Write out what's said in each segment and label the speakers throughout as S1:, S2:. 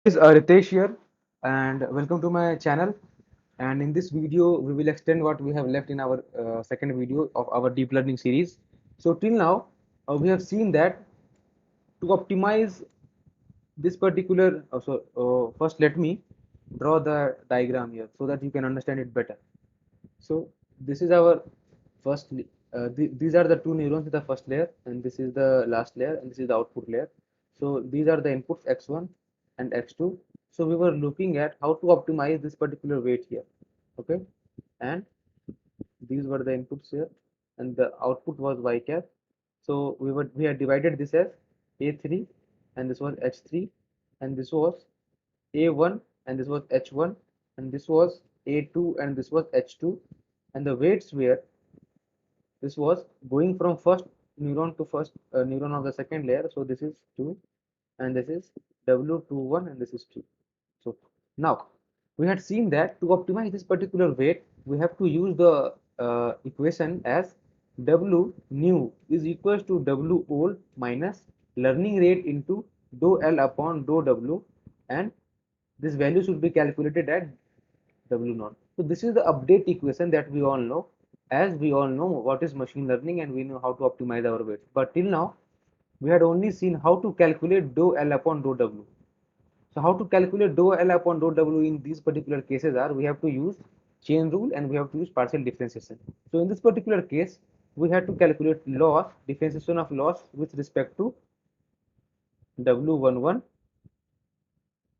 S1: Is Ritesh here, and welcome to my channel. And in this video, we will extend what we have left in our second video of our deep learning series. So till now, we have seen that to optimize this particular. First, let me draw the diagram here so that you can understand it better. So this is our first. These are the two neurons in the first layer, and this is the last layer, and this is the output layer. So these are the inputs x1 and x2. So we were looking at how to optimize this particular weight here. Okay, and these were the inputs here, and the output was y cap. So we had divided this as a3, and this was h3, and this was a1, and this was h1, and this was a2, and this was h2, and the weights were this was going from first neuron to first neuron of the second layer. So this is 2, and this is w21, and this is 2. So now we had seen that to optimize this particular weight, we have to use the equation as w new is equals to w old minus learning rate into dou l upon dou w, and this value should be calculated at W naught. So this is the update equation that we all know, as we all know what is machine learning and we know how to optimize our weights. But till now, we had only seen how to calculate dou L upon dou W. So how to calculate dou L upon dou W in these particular cases are we have to use chain rule and we have to use partial differentiation. So in this particular case, we had to calculate loss, differentiation of loss with respect to W11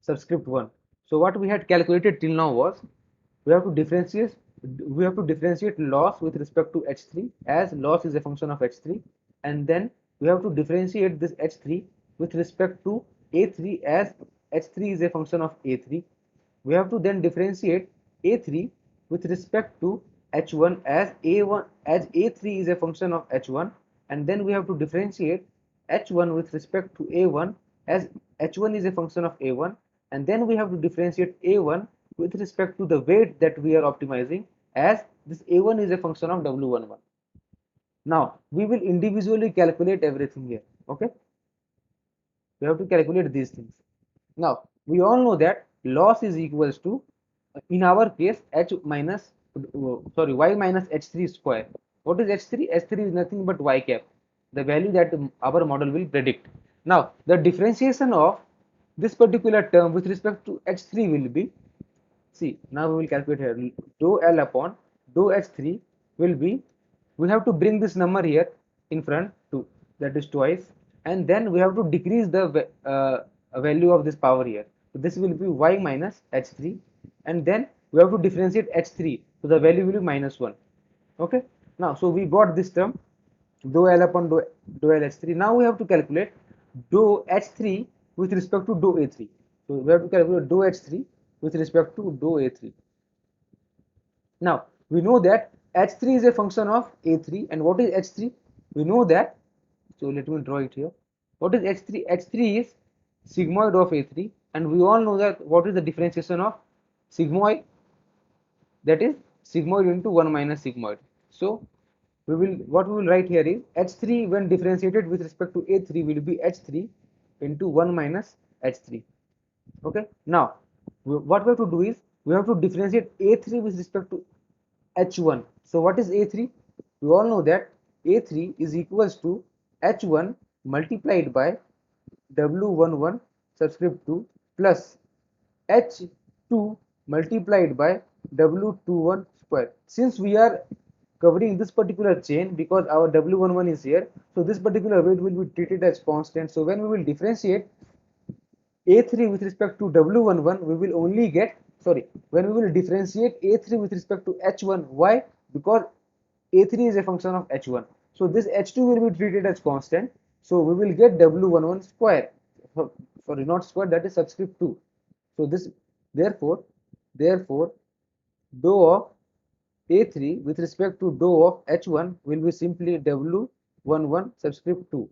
S1: subscript 1. So what we had calculated till now was we have to differentiate loss with respect to h3, as loss is a function of h3, and then we have to differentiate this h3 with respect to a3, as h3 is a function of a3. We have to then differentiate a3 with respect to h1, as a3 is a function of h1, and then we have to differentiate h1 with respect to a1, as h1 is a function of a1, and then we have to differentiate a1 with respect to the weight that we are optimizing, as this a1 is a function of w11. Now we will individually calculate everything here. Okay, we have to calculate these things. Now we all know that loss is equals to, in our case, h minus sorry y minus h3 square. What is h3? H3 is nothing but y cap, the value that our model will predict. Now the differentiation of this particular term with respect to h3 will be, see, now we will calculate here, dou L upon dou H3 will be, we have to bring this number here in front to, that is twice, and then we have to decrease the value of this power here. So this will be y minus H3, and then we have to differentiate H3, so the value will be minus 1. Okay, now so we got this term dou L upon dou LH3. Now we have to calculate dou H3 with respect to dou A3. So we have to calculate dou H3 with respect to dou A3. Now we know that H3 is a function of A3, and what is H3? We know that, so let me draw it here. What is H3? H3 is sigmoid of A3, and we all know that what is the differentiation of sigmoid, that is sigmoid into 1 minus sigmoid. So we will, what we will write here is h3 when differentiated with respect to a3 will be h3 into 1 minus h3. Okay, now what we have to do is we have to differentiate a3 with respect to h1. So what is a3? We all know that a3 is equals to h1 multiplied by w11 subscript 2 plus h2 multiplied by w21 square. Since we are covering this particular chain, because our w11 is here, so this particular weight will be treated as constant. So when we will differentiate a3 with respect to w11, we will only get, sorry, when we will differentiate a3 with respect to h1, why? Because a3 is a function of h1, so this h2 will be treated as constant, so we will get w11 square, sorry, not square, that is subscript 2. So this, therefore dou of a3 with respect to dou of h1 will be simply w11 subscript 2.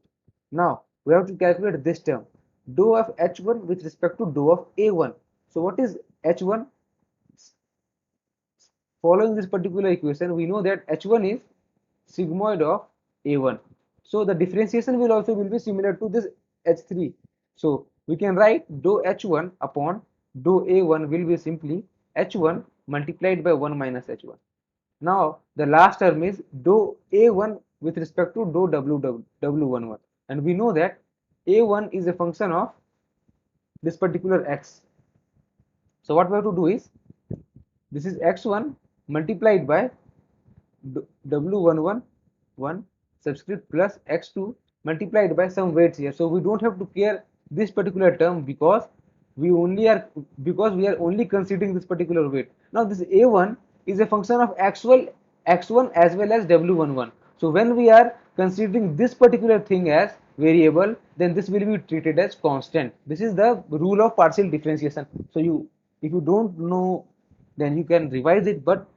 S1: Now we have to calculate this term, dou of h1 with respect to dou of a1. So what is h1? Following this particular equation, we know that h1 is sigmoid of a1. So the differentiation will also will be similar to this h3. So we can write dou h1 upon dou a1 will be simply h1 multiplied by 1 minus h1. Now the last term is dou a1 with respect to dou w11, and we know that a1 is a function of this particular x. So what we have to do is, this is x1 multiplied by w11 subscript plus x2 multiplied by some weights here. So we don't have to care this particular term because we are only considering this particular weight. Now this a1 is a function of actual x1 as well as w11. So when we are considering this particular thing as variable, then this will be treated as constant. This is the rule of partial differentiation. So if you don't know, then you can revise it, but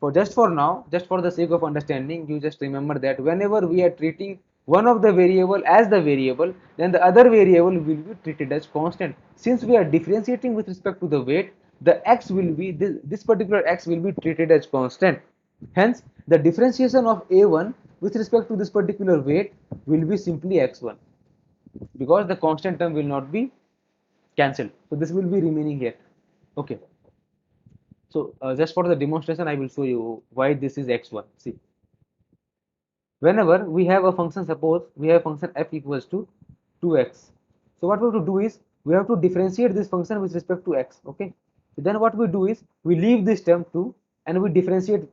S1: for now, just for the sake of understanding, you just remember that whenever we are treating one of the variable as the variable, then the other variable will be treated as constant. Since we are differentiating with respect to the weight, the x will be this particular x will be treated as constant. Hence the differentiation of a1 with respect to this particular weight will be simply x1, because the constant term will not be cancelled, so this will be remaining here. Okay, so just for the demonstration, I will show you why this is x1. See, whenever we have a function, suppose we have function f equals to 2x. So what we have to do is, we have to differentiate this function with respect to x. Okay, so then what we do is, we leave this term 2 and we differentiate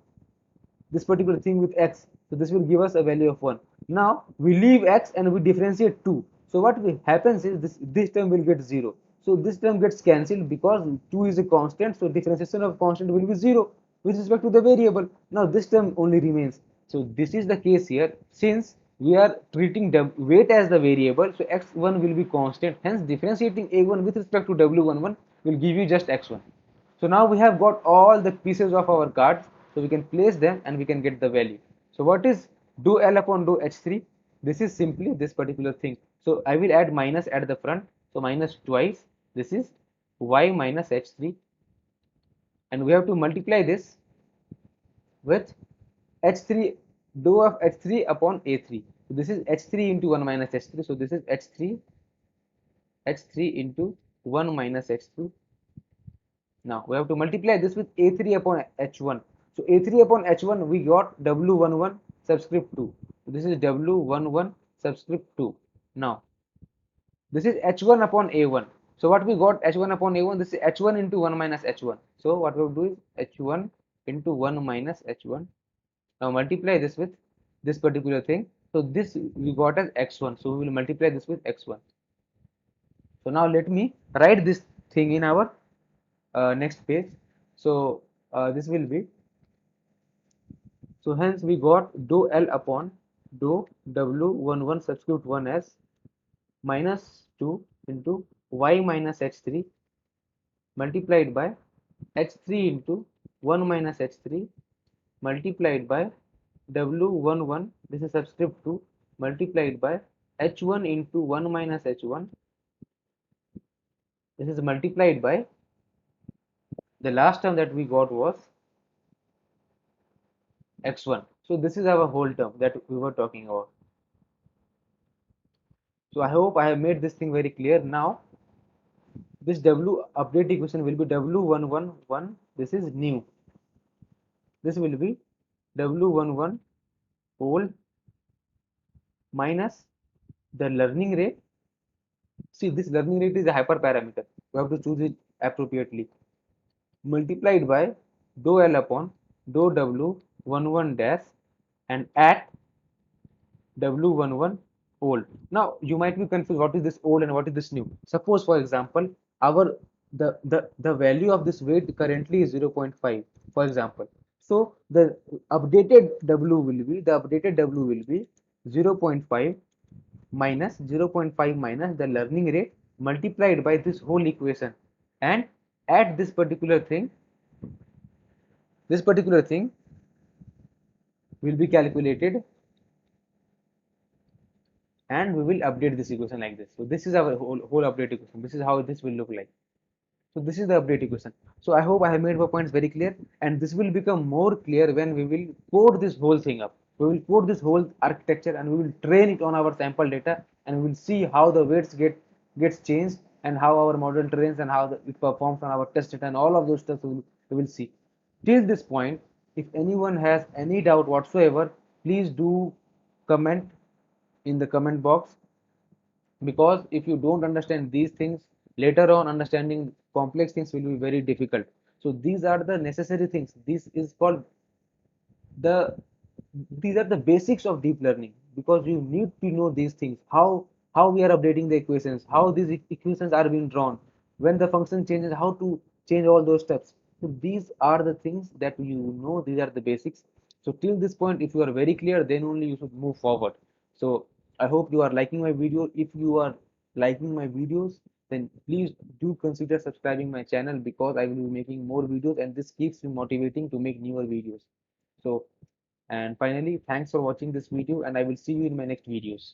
S1: this particular thing with x. So this will give us a value of 1. Now we leave x and we differentiate 2. So what happens is, this term will get 0. So this term gets cancelled because 2 is a constant. So differentiation of constant will be 0 with respect to the variable. Now this term only remains. So this is the case here. Since we are treating the weight as the variable, so x1 will be constant. Hence differentiating a1 with respect to w11 will give you just x1. So now we have got all the pieces of our cards, so we can place them and we can get the value. So what is dou L upon dou H3? This is simply this particular thing. So I will add minus at the front. So minus twice. This is y minus H3, and we have to multiply this with H3, dou of H3 upon A3. So this is H3 into 1 minus H3. So this is H3 into 1 minus H2. Now we have to multiply this with A3 upon H1. So A3 upon H1 we got W11 subscript 2. So this is W11 subscript 2. Now this is H1 upon A1. So what we got, H1 upon A1, this is H1 into 1 minus H1. So what we will do is H1 into 1 minus H1. Now multiply this with this particular thing. So this we got as X1. So we will multiply this with X1. So now let me write this thing in our next page. So this will be, so hence we got dou L upon dou W11 subscript 1 as minus 2 into y minus H3 multiplied by H3 into 1 minus H3 multiplied by W11, this is subscript 2, multiplied by H1 into 1 minus H1, this is multiplied by the last term that we got was x1. So this is our whole term that we were talking about. So I hope I have made this thing very clear. Now this W update equation will be W111, this is new, this will be W11 old minus the learning rate. See, this learning rate is a hyperparameter, we have to choose it appropriately, multiplied by dou L upon dou W11 dash and at W11 old. Now you might be confused, what is this old and what is this new? Suppose for example our the value of this weight currently is 0.5, for example. So the updated W will be 0.5 minus 0.5 minus the learning rate multiplied by this whole equation, and at this particular thing will be calculated, and we will update this equation like this. So this is our whole update equation. This is how this will look like. So this is the update equation. So I hope I have made my points very clear, and this will become more clear when we will code this whole thing up. We will code this whole architecture and we will train it on our sample data, and we will see how the weights get gets changed, and how our model trains, and how it performs on our test data, and all of those stuff we will see. Till this point, if anyone has any doubt whatsoever, please do comment in the comment box, because if you don't understand these things, later on understanding complex things will be very difficult. So these are the necessary things. This is called the these are the basics of deep learning, because you need to know these things, how we are updating the equations, how these equations are being drawn, when the function changes, how to change all those steps. So these are the things that these are the basics. So till this point, if you are very clear, then only you should move forward. So I hope you are liking my video. If you are liking my videos, then please do consider subscribing my channel, because I will be making more videos, and this keeps me motivating to make newer videos. So, and finally, thanks for watching this video, and I will see you in my next videos.